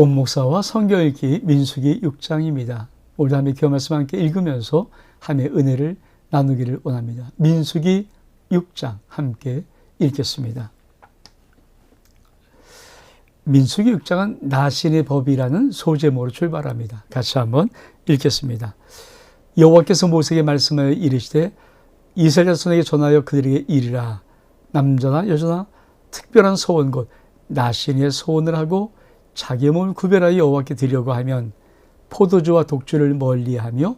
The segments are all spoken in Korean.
온 목사와 성경 읽기 민수기 6장입니다. 오늘 함께 그 말씀 함께 읽으면서 함의 은혜를 나누기를 원합니다. 민수기 6장 함께 읽겠습니다. 민수기 6장은 나신의 법이라는 소제목으로 출발합니다. 같이 한번 읽겠습니다. 여호와께서 모세에게 말씀하여 이르시되 이스라엘 자손에게 전하여 그들에게 이르라. 남자나 여자나 특별한 소원 곧 나신의 소원을 하고 자기의 몸을 구별하여 여호와께 드리려고 하면 포도주와 독주를 멀리하며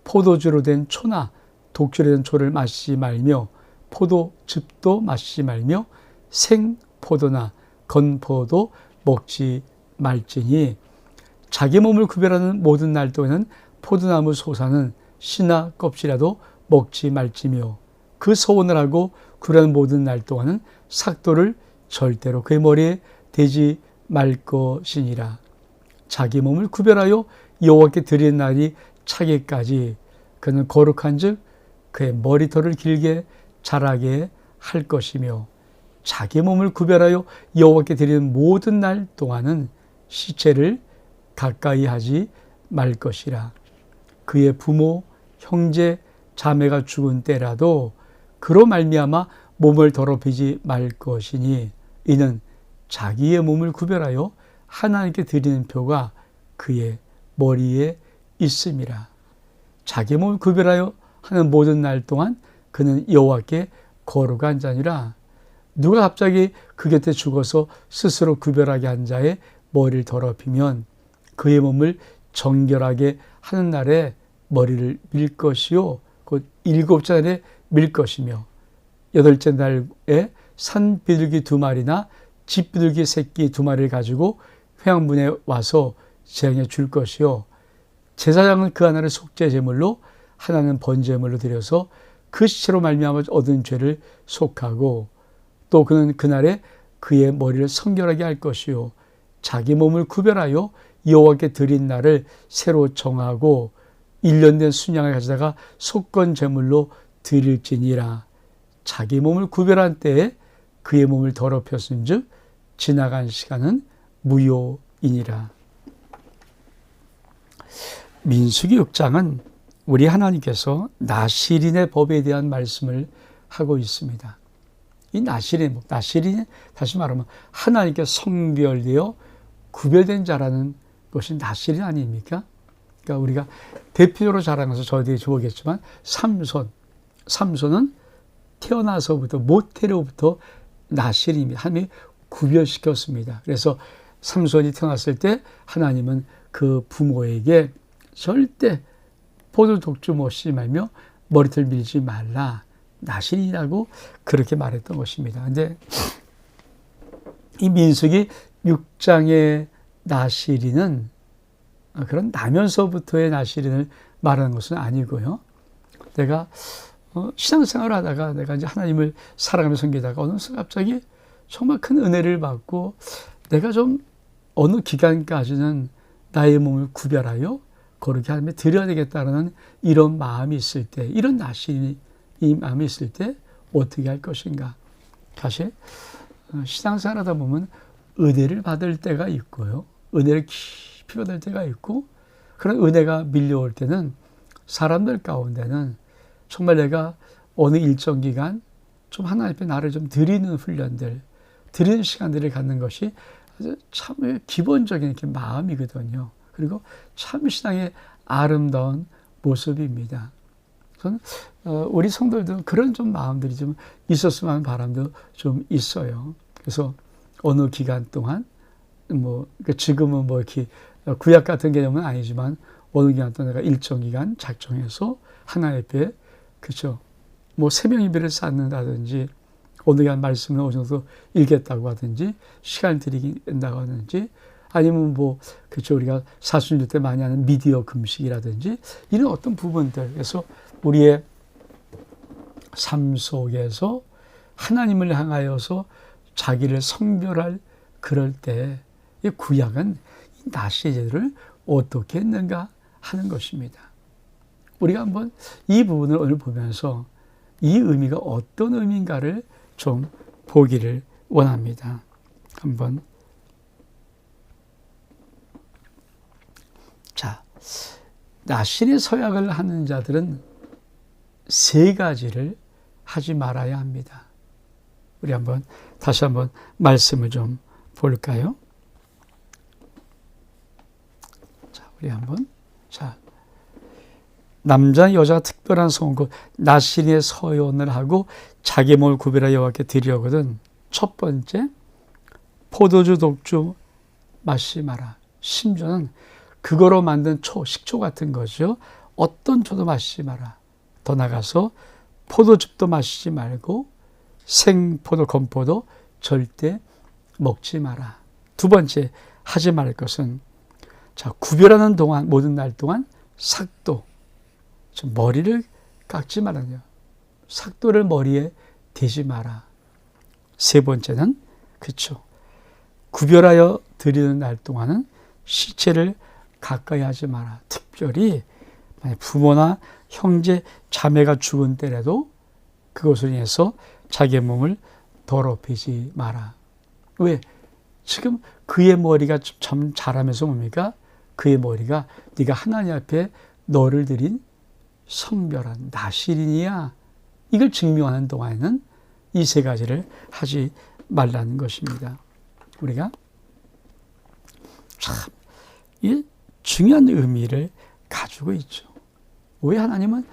포도주로 된 초나 독주로 된 초를 마시지 말며 포도즙도 마시지 말며 생포도나 건포도 먹지 말지니 자기 몸을 구별하는 모든 날 동안은 포도나무 소사는 씨나 껍질이라도 먹지 말지며 그 소원을 하고 구별하는 모든 날 동안은 삭도를 절대로 그의 머리에 대지 말 것이니라. 자기 몸을 구별하여 여호와께 드리는 날이 차기까지 그는 거룩한 즉 그의 머리털을 길게 자라게 할 것이며 자기 몸을 구별하여 여호와께 드리는 모든 날 동안은 시체를 가까이 하지 말 것이라. 그의 부모, 형제, 자매가 죽은 때라도 그로 말미암아 몸을 더럽히지 말 것이니 이는 자기의 몸을 구별하여 하나님께 드리는 표가 그의 머리에 있음이라. 자기 몸을 구별하여 하는 모든 날 동안 그는 여호와께 거룩한 자니라. 누가 갑자기 그 곁에 죽어서 스스로 구별하게 한 자의 머리를 더럽히면 그의 몸을 정결하게 하는 날에 머리를 밀 것이요 곧 7날에 밀 것이며 8째 날에 산 비둘기 2마리나 집 비둘기 새끼 2마리를 가지고 회당문에 와서 제장해 줄 것이요 제사장은 그 하나를 속죄 제물로 하나는 번제물로 드려서 그 시체로 말미암아 얻은 죄를 속하고 또 그는 그날에 그의 머리를 성결하게 할 것이요 자기 몸을 구별하여 여호와께 드린 날을 새로 정하고 1년 된 순양을 가져다가 속건 제물로 드릴지니라. 자기 몸을 구별한 때에 그의 몸을 더럽혔은 즉 지나간 시간은 무효이니라. 민수기 6장은 우리 하나님께서 나실인의 법에 대한 말씀을 하고 있습니다. 이 나실인, 다시 말하면 하나님께 성별되어 구별된 자라는 것이 나실인 아닙니까? 그러니까 우리가 대표적으로 잘 아는 것은 저희들이 좋아하겠지만 삼손은 태어나서부터 모태로부터 나실입니다. 하나님이 구별시켰습니다. 그래서 삼손이 태어났을 때 하나님은 그 부모에게 절대 포도 독주 먹지 말며 머리털 밀지 말라. 나실이라고 그렇게 말했던 것입니다. 그런데 이 민수기 6장의 나실인은 그런 나면서부터의 나실인을 말하는 것은 아니고요. 내가 신앙생활을 하다가 내가 이제 하나님을 사랑하며 섬기다가 어느 순간 갑자기 정말 큰 은혜를 받고 내가 좀 어느 기간까지는 나의 몸을 구별하여 거룩히 하나님에 드려야 되겠다는 이런 마음이 있을 때, 이런 나실이 이 마음이 있을 때 어떻게 할 것인가. 사실 신앙생활 하다 보면 은혜를 받을 때가 있고요. 은혜를 깊이 받을 때가 있고 그런 은혜가 밀려올 때는 사람들 가운데는 정말 내가 어느 일정 기간 좀 하나님 앞에 나를 좀 드리는 훈련들, 드리는 시간들을 갖는 것이 참 기본적인 이렇게 마음이거든요. 그리고 참 신앙의 아름다운 모습입니다. 저는 우리 성도들도 그런 좀 마음들이 좀 있었으면 하는 바람도 좀 있어요. 그래서 어느 기간 동안 지금은 이렇게 구약 같은 개념은 아니지만 어느 기간 동안 내가 일정 기간 작정해서 하나님 앞에 그렇죠. 새명예배를 쌓는다든지 어느 기간 말씀을 어느 정도 읽겠다고 하든지 시간을 드리긴다고 하든지 아니면 그렇죠. 우리가 사순절 때 많이 하는 미디어 금식이라든지 이런 어떤 부분들. 그래서 우리의 삶 속에서 하나님을 향하여서 자기를 성별할 그럴 때 이 구약은 나시의 제도를 어떻게 했는가 하는 것입니다. 우리가 한번 이 부분을 오늘 보면서 이 의미가 어떤 의미인가를 좀 보기를 원합니다. 한번 나신의 서약을 하는 자들은 세 가지를 하지 말아야 합니다. 우리 다시 한번 말씀을 좀 볼까요? 자, 우리 남자 여자가 특별한 선고 나신의 서연을 하고 자기 몸을 구별하여 여호와께 드리려거든. 첫 번째, 포도주 독주 마시지 마라. 심지어는 그거로 만든 식초 같은 거죠. 어떤 초도 마시지 마라. 더 나가서 포도즙도 마시지 말고 생포도, 건포도 절대 먹지 마라. 두 번째, 하지 말 것은 구별하는 동안, 모든 날 동안 삭도, 머리를 깎지 말아요. 삭도를 머리에 대지 마라. 세 번째는 구별하여 드리는 날 동안은 시체를 가까이 하지 마라. 특별히 부모나 형제, 자매가 죽은 때라도 그것을 인해서 자기의 몸을 더럽히지 마라. 왜? 지금 그의 머리가 참 자라면서 뭡니까? 그의 머리가 네가 하나님 앞에 너를 드린 성별한 나실이니야. 이걸 증명하는 동안에는 이 세 가지를 하지 말라는 것입니다. 우리가 참 중요한 의미를 가지고 있죠. 왜 하나님은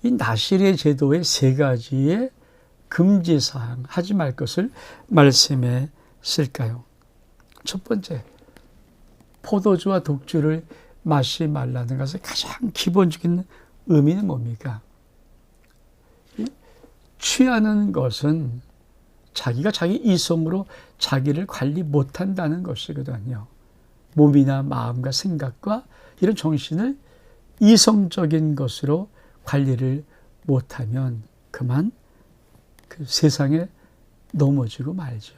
이 나실의 제도의 세 가지의 금지사항, 하지 말 것을 말씀해 쓸까요? 첫 번째, 포도주와 독주를 마시지 말라는 것의 가장 기본적인 의미는 뭡니까? 취하는 것은 자기가 자기 이성으로 자기를 관리 못한다는 것이거든요. 몸이나 마음과 생각과 이런 정신을 이성적인 것으로 관리를 못하면 그만 그 세상에 넘어지고 말죠.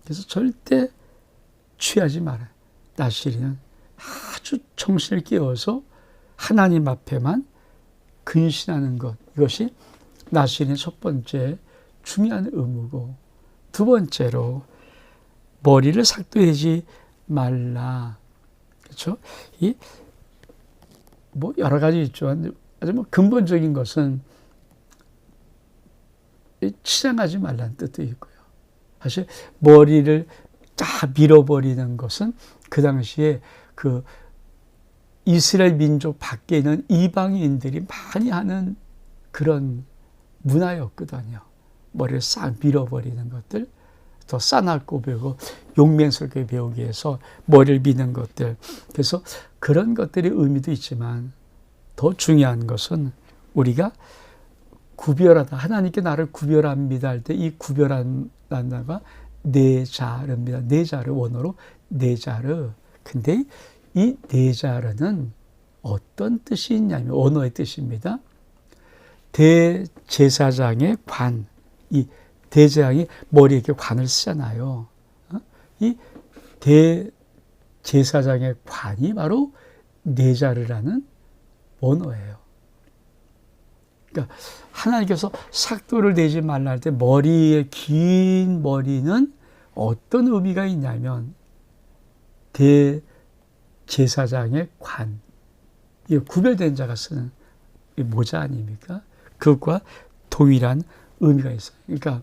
그래서 절대 취하지 말아요. 나실이는 아주 정신을 깨워서 하나님 앞에만 근신하는 것, 이것이 나실의 첫 번째 중요한 의무고, 두 번째로 머리를 삭도하지 말라. 그렇죠? 여러 가지 있지만 아주 근본적인 것은 치장하지 말라는 뜻도 있고요. 사실 머리를 다 밀어버리는 것은 그 당시에 그 이스라엘 민족 밖에 있는 이방인들이 많이 하는 그런 문화였거든요. 머리를 싹 밀어버리는 것들, 더 싸납고 배우고 용맹스럽게 배우기 위해서 머리를 미는 것들. 그래서 그런 것들의 의미도 있지만 더 중요한 것은 우리가 구별하다, 하나님께 나를 구별합니다 할 때 이 구별한 단어가 네자르입니다. 네자르, 원어로 네자르. 근데 이 네자르는 어떤 뜻이 있냐면 언어의 뜻입니다. 대제사장의 관, 이 대제사장이 머리에 이렇게 관을 쓰잖아요. 이 대제사장의 관이 바로 네자르라는 언어예요. 그러니까 하나님께서 삭도를 내지 말라 할 때 머리의 긴 머리는 어떤 의미가 있냐면 대제사장의 관, 이 구별된 자가 쓰는 모자 아닙니까? 그것과 동일한 의미가 있어요. 그러니까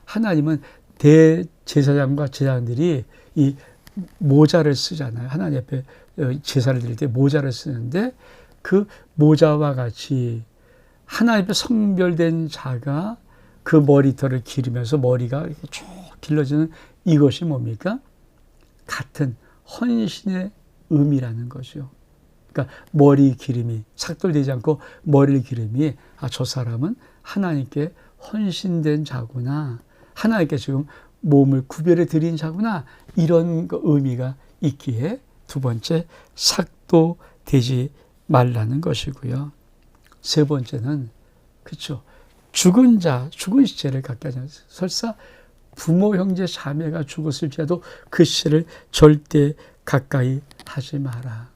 하나님은 대제사장과 제사장들이 이 모자를 쓰잖아요. 하나님 앞에 제사를 드릴 때 모자를 쓰는데 그 모자와 같이 하나님 앞에 성별된 자가 그 머리털을 기르면서 머리가 이렇게 쭉 길러지는 이것이 뭡니까? 같은 헌신의 의미라는 거죠. 그러니까 머리 기름이 삭돌되지 않고 머리를 기름이 저 사람은 하나님께 헌신된 자구나. 하나님께 지금 몸을 구별해 드린 자구나. 이런 의미가 있기에 두 번째 삭도되지 말라는 것이고요. 세 번째는 죽은 시체를 갖게 하지 않습니다. 설사 부모, 형제, 자매가 죽었을지라도 그 시체를 절대 가까이 하지 마라.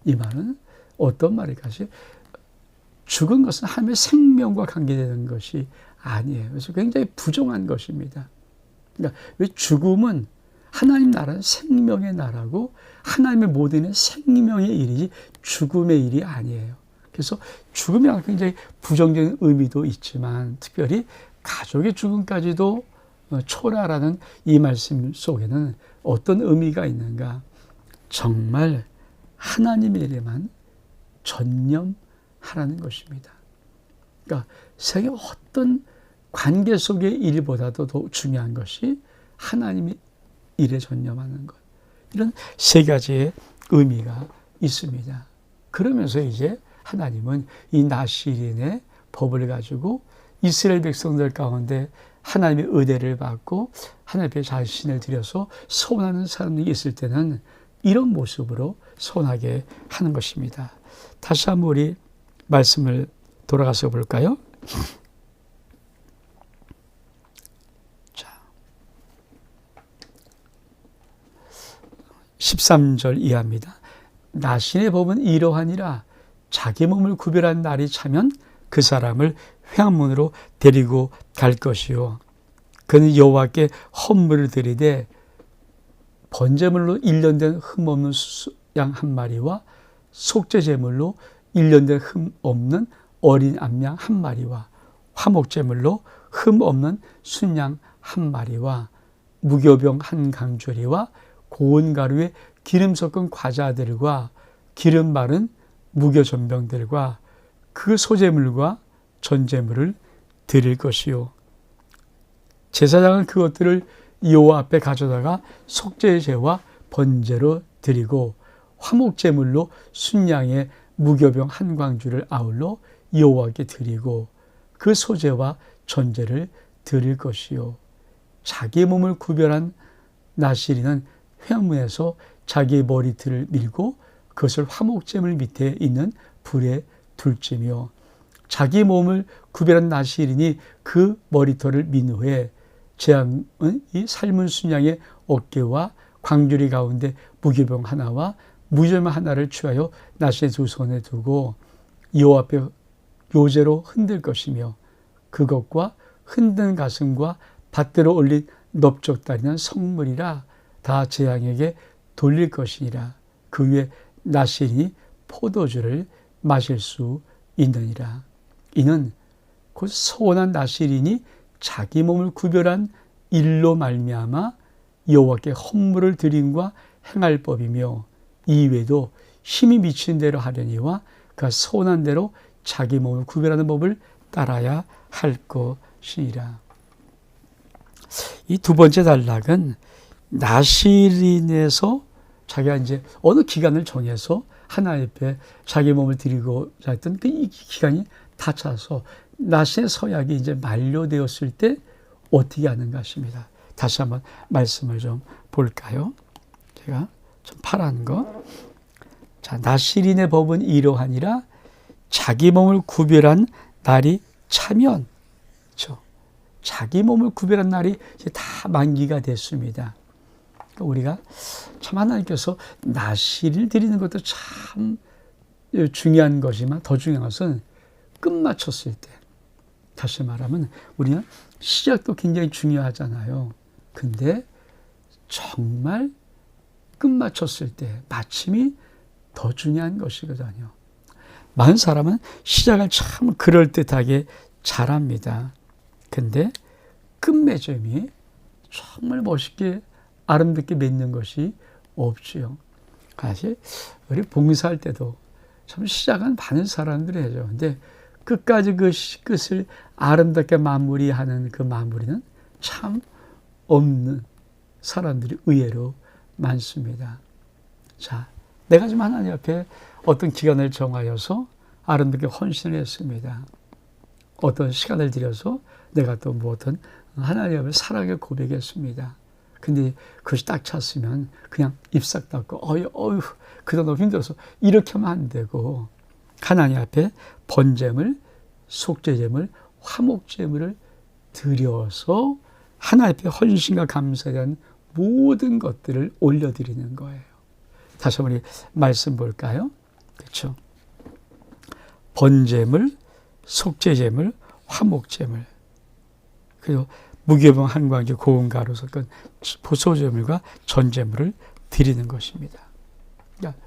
이 말은 어떤 말일까? 죽은 것은 하나님의 생명과 관계되는 것이 아니에요. 그래서 굉장히 부정한 것입니다. 그러니까 왜 죽음은 하나님 나라는 생명의 나라고 하나님의 모든 일은 생명의 일이지 죽음의 일이 아니에요. 그래서 죽음이 굉장히 부정적인 의미도 있지만 특별히 가족의 죽음까지도 초라라는 이 말씀 속에는 어떤 의미가 있는가? 정말 하나님의 일에만 전념하라는 것입니다. 그러니까 세계 어떤 관계 속의 일보다도 더 중요한 것이 하나님의 일에 전념하는 것. 이런 세 가지의 의미가 있습니다. 그러면서 이제 하나님은 이 나실인의 법을 가지고 이스라엘 백성들 가운데 하나님의 의대를 받고 하나님 앞에 자신을 들여서 서원하는 사람들이 있을 때는 이런 모습으로 서원하게 하는 것입니다. 다시 한번 우리 말씀을 돌아가서 볼까요? 자, 13절 이하입니다. 나신의 법은 이러하니라. 자기 몸을 구별한 날이 차면 그 사람을 회막문으로 데리고 갈 것이요. 그는 여호와께 헌물을 드리되 번제물로 1년 된 흠없는 양 한 마리와 속죄제물로 1년 된 흠없는 어린 암양 한 마리와 화목제물로 흠없는 순양 한 마리와 무교병 한 강조리와 고운 가루에 기름 섞은 과자들과 기름 바른 무교전병들과 그 소제물과 전제물을 드릴 것이요. 제사장은 그것들을 여호와 앞에 가져다가 속죄제와 번제로 드리고 화목제물로 순양의 무교병 한 광주를 아울러 여호와께 드리고 그 소제와 전제를 드릴 것이요. 자기 몸을 구별한 나실인은 회막문에서 자기의 머리털을 밀고 그것을 화목제물 밑에 있는 불에 둘지며 자기 몸을 구별한 나실인이 그 머리털을 민 후에 재앙은 이 삶은 순양의 어깨와 광주리 가운데 무교병 하나와 무죄물 하나를 취하여 나실의 두 손에 두고 여호와 앞에 요제로 흔들 것이며 그것과 흔든 가슴과 밭대로 올린 넓적다리는 성물이라 다 재앙에게 돌릴 것이니라. 그 위에 나실인이 포도주를 마실 수 있느니라. 이는 곧 서원한 나실인이 자기 몸을 구별한 일로 말미암아 여호와께 헌물을 드림과 행할 법이며 이외에도 힘이 미치는 대로 하려니와 그가 서원한 대로 자기 몸을 구별하는 법을 따라야 할 것이니라. 이 두 번째 단락은 나실인에서 자기가 이제 어느 기간을 정해서 하나님 앞에 자기 몸을 드리고 했던 그 이 기간이 다 차서 나실의 서약이 이제 만료되었을 때 어떻게 하는 것입니다. 다시 한번 말씀을 좀 볼까요? 제가 좀 파란 거. 자, 나실인의 법은 이러하니라. 자기 몸을 구별한 날이 차면, 그렇죠? 자기 몸을 구별한 날이 이제 다 만기가 됐습니다. 그러니까 우리가 참 하나님께서 나실을 드리는 것도 참 중요한 것이지만 더 중요한 것은 끝마쳤을 때, 다시 말하면 우리는 시작도 굉장히 중요하잖아요. 근데 정말 끝마쳤을 때 마침이 더 중요한 것이거든요. 많은 사람은 시작을 참 그럴듯하게 잘합니다. 근데 끝맺음이 정말 멋있게 아름답게 맺는 것이 없지요. 사실 우리 봉사할 때도 참 시작은 많은 사람들이 해요. 근데 끝까지 그 끝을 아름답게 마무리하는 그 마무리는 참 없는 사람들이 의외로 많습니다. 자, 내가 지금 하나님 앞에 어떤 기간을 정하여서 아름답게 헌신을 했습니다. 어떤 시간을 들여서 내가 또 뭐 어떤 하나님 앞에 사랑을 고백했습니다. 근데 그것이 딱 찼으면 그냥 입싹 닫고 어휴 그다 너무 힘들어서 이렇게 하면 안 되고 하나님 앞에 번제물, 속죄제물, 화목제물을 드려서 하나님 앞에 헌신과 감사에 대한 모든 것들을 올려드리는 거예요. 다시 한번 말씀 볼까요? 그렇죠. 번제물, 속죄제물, 화목제물. 그리고 무교병 한광기 고운 가루 섞은 소제물과 전제물을 드리는 것입니다. 그러니까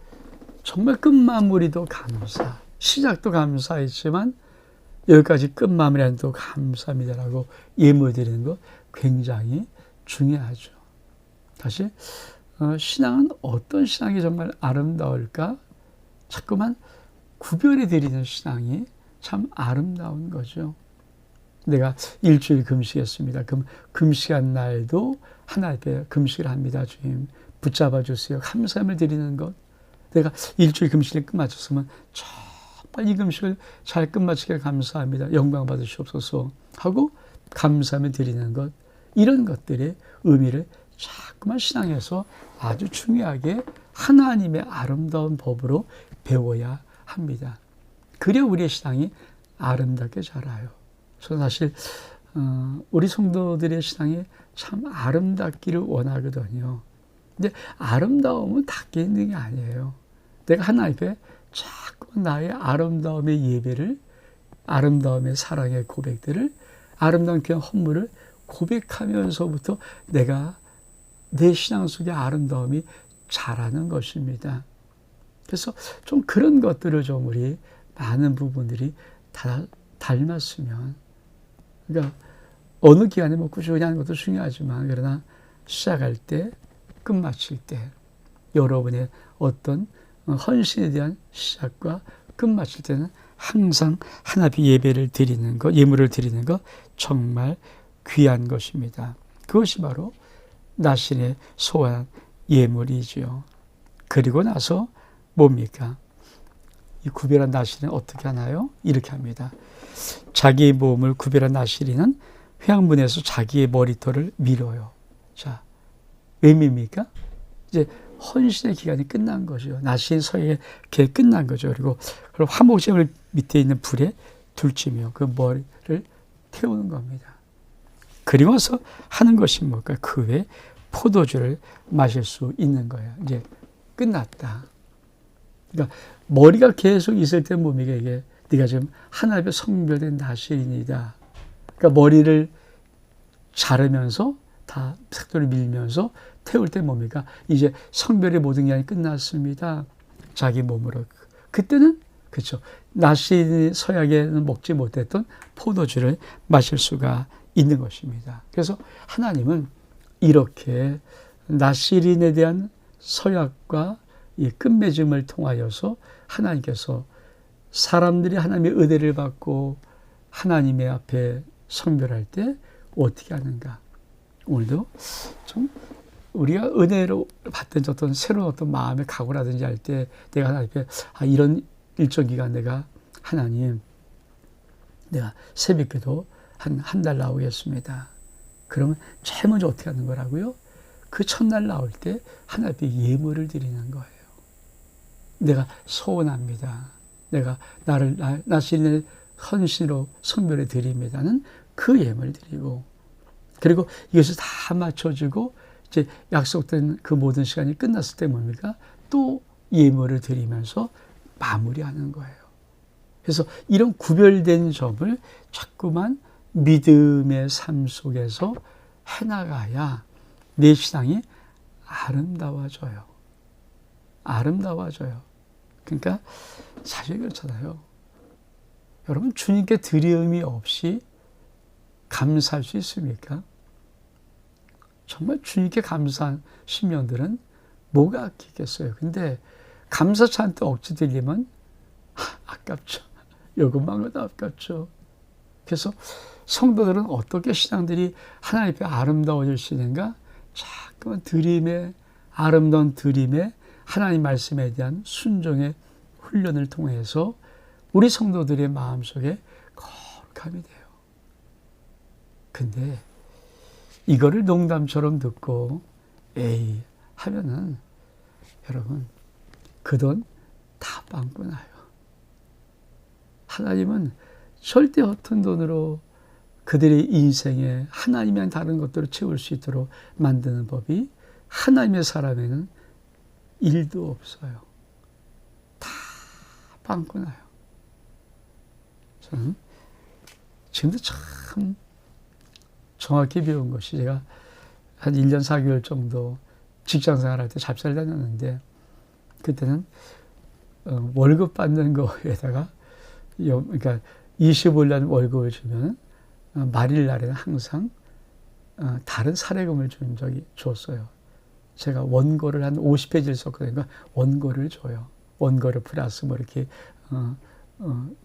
정말 끝마무리도 감사, 시작도 감사했지만 여기까지 끝마무리하는 또 감사합니다라고 예물 드리는 거 굉장히 중요하죠. 다시 신앙은 어떤 신앙이 정말 아름다울까? 자꾸만 구별해 드리는 신앙이 참 아름다운 거죠. 내가 일주일 금식했습니다. 그럼 금식한 날도 하나님 앞에 금식을 합니다. 주님 붙잡아 주세요. 감사함을 드리는 것. 내가 일주일 금식을 끝마쳤으면 정말 이 금식을 잘 끝마치게 감사합니다. 영광 받으시옵소서 하고 감사함을 드리는 것. 이런 것들의 의미를 자꾸만 신앙에서 아주 중요하게 하나님의 아름다운 법으로 배워야 합니다. 그래야 우리의 신앙이 아름답게 자라요. 저는 사실 우리 성도들의 신앙이 참 아름답기를 원하거든요. 근데 아름다움은 닦여 있는 게 아니에요. 내가 하나님 앞에 자꾸 나의 아름다움의 예배를, 아름다움의 사랑의 고백들을, 아름다운 그냥 헌물을 고백하면서부터 내가 내 신앙 속의 아름다움이 자라는 것입니다. 그래서 좀 그런 것들을 좀 우리 많은 부분들이 다 닮았으면, 그러니까 어느 기간에 뭐 꾸준히 하는 것도 중요하지만, 그러나 시작할 때, 끝마칠 때 여러분의 어떤 헌신에 대한 시작과 끝마칠 때는 항상 하나님 예배를 드리는 것, 예물을 드리는 것 정말 귀한 것입니다. 그것이 바로 나신의 소환 예물이지요. 그리고 나서 뭡니까? 이 구별한 나시리는 어떻게 하나요? 이렇게 합니다. 자기의 몸을 구별한 나시리는 회양문에서 자기의 머리털을 밀어요. 자, 왜 밉니까? 이제 헌신의 기간이 끝난 거죠. 나시린 서약의 기간이 끝난 거죠. 그리고 화목제물 밑에 있는 불에 둘치며 그 머리를 태우는 겁니다. 그리고 나서 하는 것이 뭘까? 그 후에 포도주를 마실 수 있는 거예요. 이제 끝났다. 그러니까 머리가 계속 있을 때 뭡니까? 이게 네가 지금 하나님의 성별된 나시린이다. 그러니까 머리를 자르면서 다 색도를 밀면서 태울 때 뭡니까? 이제 성별의 모든 기간이 끝났습니다. 자기 몸으로. 그때는 그렇죠. 나시린 서약에는 먹지 못했던 포도주를 마실 수가 있는 것입니다. 그래서 하나님은 이렇게 나시린에 대한 서약과 이 끝맺음을 통하여서 하나님께서 사람들이 하나님의 은혜를 받고 하나님의 앞에 성별할 때 어떻게 하는가. 오늘도 좀 우리가 은혜로 받던 어떤 새로운 어떤 마음의 각오라든지 할 때 내가 하나님 앞에 이런 일정 기간 내가 하나님 내가 새벽기도 한 달 나오겠습니다. 그러면 제일 먼저 어떻게 하는 거라고요? 그 첫날 나올 때 하나님 앞에 예물을 드리는 거예요. 내가 소원합니다. 내가 나를 나신의 헌신으로 성별해 드립니다는 그 예물을 드리고, 그리고 이것을 다 맞춰주고 이제 약속된 그 모든 시간이 끝났을 때 뭡니까? 또 예물을 드리면서 마무리하는 거예요. 그래서 이런 구별된 점을 자꾸만 믿음의 삶 속에서 해나가야 내 신앙이 아름다워져요. 아름다워져요. 그러니까 사실 그렇잖아요. 여러분 주님께 드림이 없이 감사할 수 있습니까? 정말 주님께 감사한 신명들은 뭐가 있겠어요. 근데 감사치 않게 억지 들리면 아깝죠. 요것만 것도 아깝죠. 그래서 성도들은 어떻게 신앙들이 하나님 앞에 아름다워질 수 있는가? 자꾸만 드림에, 아름다운 드림에 하나님 말씀에 대한 순종의 훈련을 통해서 우리 성도들의 마음속에 거룩함이 돼요. 근데 이거를 농담처럼 듣고 에이 하면은 여러분 그 돈 다 빵꾸 나요. 하나님은 절대 허튼 돈으로 그들의 인생에 하나님이랑 다른 것들을 채울 수 있도록 만드는 법이 하나님의 사람에는 일도 없어요. 다 빵꾸 나요. 저는 지금도 참 정확히 배운 것이 제가 한 1년 4개월 정도 직장 생활할 때 잡사를 다녔는데 그때는 월급 받는 거에다가 그러니까 25일 월급을 주면 말일 날에는 항상 다른 사례금을 준 적이 줬어요. 제가 원고를 한 50페이지를 썼거든요. 그러니까 원고를 줘요. 원고를 플러스 뭐 이렇게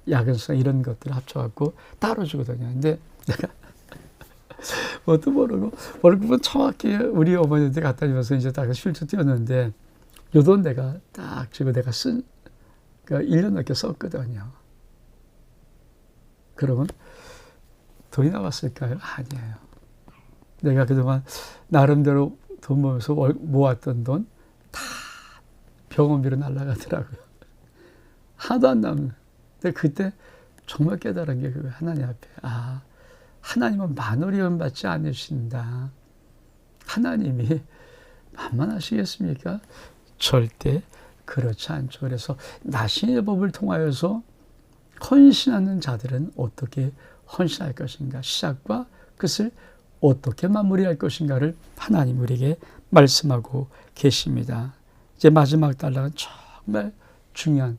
야근수당 이런 것들을 합쳐갖고 따로 주거든요. 근데 내가 뭣도 모르고 월급은 정확히 우리 어머니한테 갖다 주면서 이제 딱 실주 뛰었는데 요 돈 내가 딱 주고 내가 그러니까 1년 넘게 썼거든요. 그러면 돈이 나왔을까요? 아니에요. 내가 그동안 나름대로 돈 모아서 모았던 돈 다 병원비로 날아가더라고요. 하나도 안 남는. 근데 그때 정말 깨달은 게 그거예요. 하나님 앞에. 하나님은 만월이원 받지 않으신다. 하나님이 만만하시겠습니까? 절대 그렇지 않죠. 그래서 나신의 법을 통하여서 헌신하는 자들은 어떻게 헌신할 것인가, 시작과 끝을 어떻게 마무리할 것인가를 하나님 우리에게 말씀하고 계십니다. 이제 마지막 단락은 정말 중요한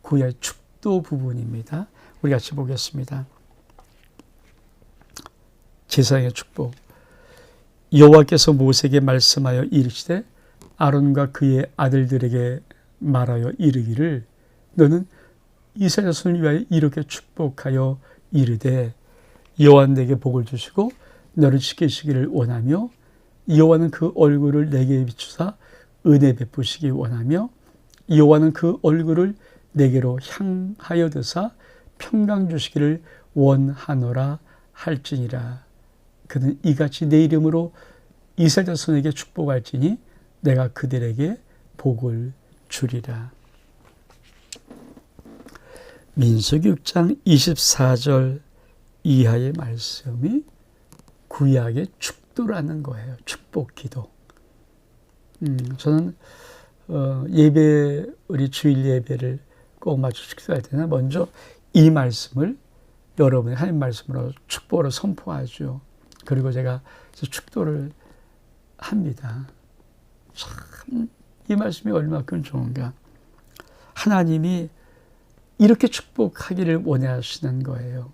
구약의 축도 부분입니다. 우리 같이 보겠습니다. 제사장의 축복. 여호와께서 모세에게 말씀하여 이르시되 아론과 그의 아들들에게 말하여 이르기를 너는 이스라엘 자손을 위하여 이렇게 축복하여 이르되 여호와는 내게 복을 주시고 너를 지키시기를 원하며 여호와는 그 얼굴을 내게 비추사 은혜 베푸시기 원하며 여호와는 그 얼굴을 내게로 향하여 드사 평강 주시기를 원하노라 할지니라. 그는 이같이 내 이름으로 이스라엘 자손에게 축복할지니 내가 그들에게 복을 주리라. 민수기 6장 24절 이하의 말씀이 구약의 축도라는 거예요. 축복 기도. 저는 우리 주일 예배를 꼭 맞춰 축도할 때는 먼저 이 말씀을 여러분의 하나님 말씀으로 축복으로 선포하죠. 그리고 제가 축도를 합니다. 참 이 말씀이 얼마큼 좋은가. 하나님이 이렇게 축복하기를 원하시는 거예요.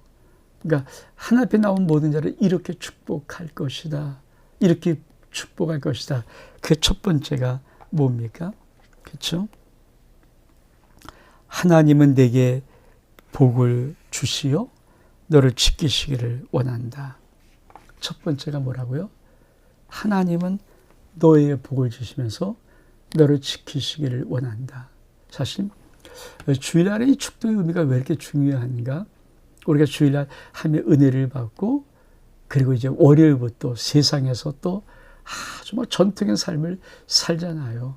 그러니까 하나님 앞에 나온 모든 자를 이렇게 축복할 것이다. 이렇게 축복할 것이다. 그 첫 번째가 뭡니까? 그렇죠? 하나님은 내게 복을 주시어 너를 지키시기를 원한다. 첫 번째가 뭐라고요? 하나님은 너에게 복을 주시면서 너를 지키시기를 원한다. 사실 주일날의 이 축도의 의미가 왜 이렇게 중요한가? 우리가 주일날 하며 은혜를 받고 그리고 이제 월요일부터 세상에서 또 아주 전통의 삶을 살잖아요.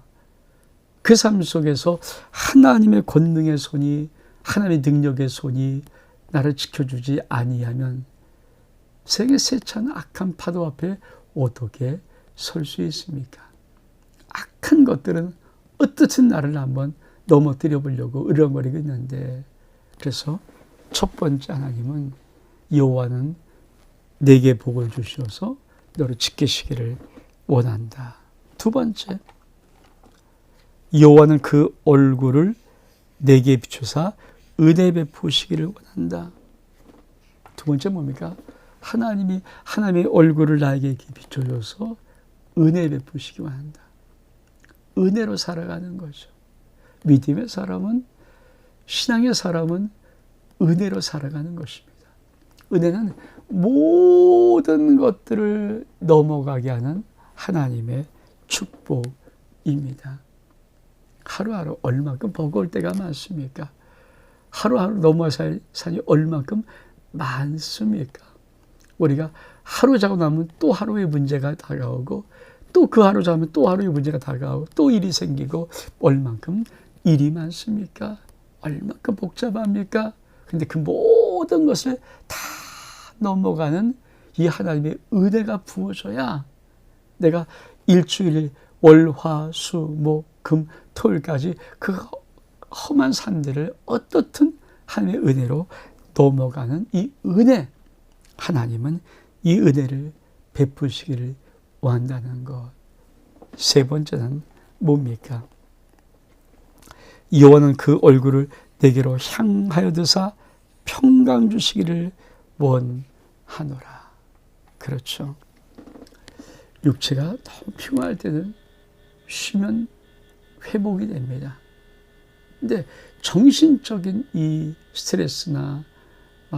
그 삶 속에서 하나님의 권능의 손이 하나님의 능력의 손이 나를 지켜주지 아니하면 세상의 세찬 악한 파도 앞에 어떻게 설 수 있습니까? 악한 것들은 어떻든 나를 한번 넘어뜨려 보려고 으렁거리고 있는데 그래서 첫 번째 하나님은 여호와는 내게 복을 주셔서 너를 지키시기를 원한다. 두 번째 여호와는 그 얼굴을 내게 비추사 은혜 베푸시기를 원한다. 두 번째 뭡니까? 하나님이 하나님의 얼굴을 나에게 비춰줘서 은혜 베푸시기 원한다. 은혜로 살아가는 거죠. 믿음의 사람은 신앙의 사람은 은혜로 살아가는 것입니다. 은혜는 모든 것들을 넘어가게 하는 하나님의 축복입니다. 하루하루 얼마큼 버거울 때가 많습니까? 하루하루 넘어서 산이 얼마큼 많습니까? 우리가 하루 자고 나면 또 하루의 문제가 다가오고 또 그 하루 자면 또 하루의 문제가 다가오고 또 일이 생기고 얼만큼 일이 많습니까? 얼만큼 복잡합니까? 근데 그 모든 것을 다 넘어가는 이 하나님의 은혜가 부어져야 내가 일주일 월, 화, 수, 목, 금, 토일까지 그 험한 산들을 어떻든 하나님의 은혜로 넘어가는 이 은혜. 하나님은 이 은혜를 베푸시기를 원한다는 것. 세 번째는 뭡니까? 여호와는 그 얼굴을 내게로 향하여 드사 평강 주시기를 원하노라. 그렇죠. 육체가 너무 피곤할 때는 쉬면 회복이 됩니다. 근데 정신적인 이 스트레스나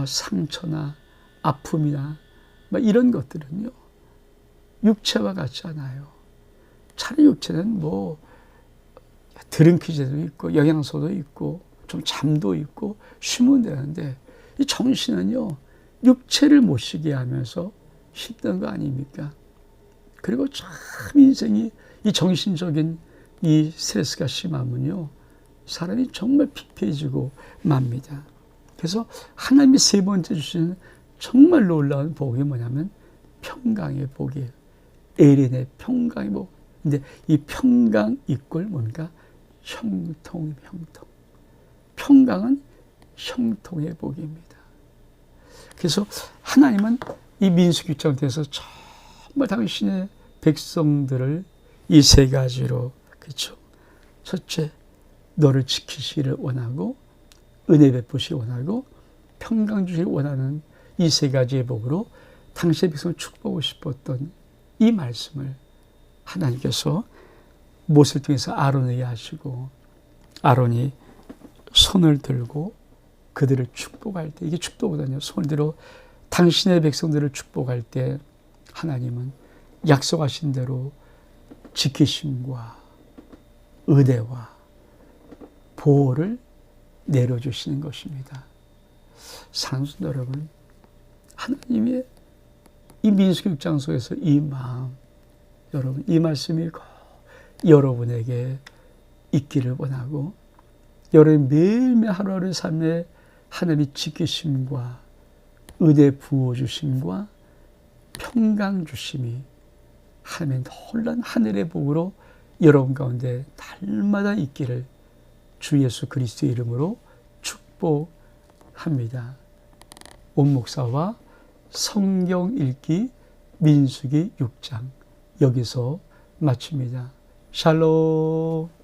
상처나 아픔이나 이런 것들은요, 육체와 같지 않아요. 차라리 육체는 드링크제도 있고 영양소도 있고 좀 잠도 있고 쉬면 되는데, 이 정신은요, 육체를 못 쉬게 하면서 힘든 거 아닙니까? 그리고 참 인생이 이 정신적인 이 스트레스가 심하면요, 사람이 정말 피폐해지고 맙니다. 그래서 하나님이 세 번째 주시는 정말 놀라운 복이 뭐냐면 평강의 복이에요. 에린의 평강의 복. 근데 이 평강 이꼴 뭡니까? 형통. 평강은 형통의 복입니다. 그래서 하나님은 이 민수기 6장을 통해서 정말 당신의 백성들을 이 세 가지로, 그렇죠? 첫째, 너를 지키시기를 원하고, 은혜 베푸시기 원하고, 평강 주시기 원하는 이 세 가지의 복으로 당신의 백성을 축복하고 싶었던 이 말씀을 하나님께서 모세를 통해서 아론에게 하시고, 아론이 손을 들고 그들을 축복할 때, 이게 축복이거든요. 손을 들어 당신의 백성들을 축복할 때 하나님은 약속하신 대로 지키심과 은혜와 보호를 내려주시는 것입니다. 사랑하는 성도 여러분, 하나님의 이 민수기 6장 속에서 이 마음, 여러분, 이 말씀이 꼭 여러분에게 있기를 원하고, 여러분 매일매일 하루하루 삶에 하나님의 지키심과 은혜 부어주심과 평강 주심이 하나님의 놀라운 하늘의 복으로 여러분 가운데 날마다 있기를 주 예수 그리스도의 이름으로 축복합니다. 온 목사와 성경 읽기 민수기 6장 여기서 마칩니다. 샬롬.